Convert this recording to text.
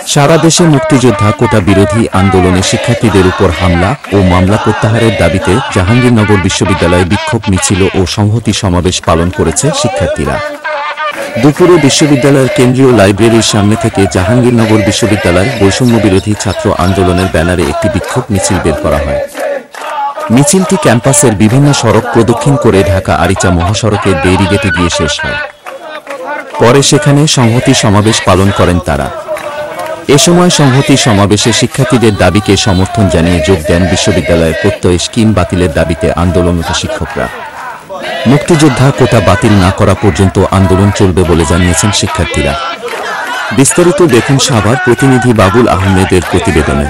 সারা দেশে মুক্তিযোদ্ধা কোটা বিরোধী আন্দোলনে শিক্ষার্থীদের উপর হামলা ও মামলা প্রত্যাহারের দাবিতে জাহাঙ্গীরনগর বিশ্ববিদ্যালয়ে বিক্ষোভ মিছিল ও সংহতি সমাবেশ পালন করেছে শিক্ষার্থীরা। দুপুরে বিশ্ববিদ্যালয়ের কেন্দ্রীয় লাইব্রেরির সামনে থেকে জাহাঙ্গীরনগর বিশ্ববিদ্যালয় বৈষম্য বিরোধী ছাত্র আন্দোলনের ব্যানারে একটি বিক্ষোভ মিছিল বের করা হয়। মিছিলটি ক্যাম্পাসের বিভিন্ন সড়ক প্রদক্ষিণ করে ঢাকা আরিচা মহাসড়কের বেরিগেটে গিয়ে শেষ হয়। পরে সেখানে সংহতি সমাবেশ পালন করেন তারা। এ সময় সংহতি সমাবেশে শিক্ষার্থীদের দাবিকে সমর্থন জানিয়ে যোগ দেন বিশ্ববিদ্যালয়ের প্রত্যয় স্কিম বাতিলের দাবিতে আন্দোলনরত শিক্ষকরা। মুক্তিযোদ্ধা কোটা বাতিল না করা পর্যন্ত আন্দোলন চলবে বলে জানিয়েছেন শিক্ষার্থীরা। বিস্তারিত দেখুন সাভার প্রতিনিধি বাবুল আহমেদের প্রতিবেদনে।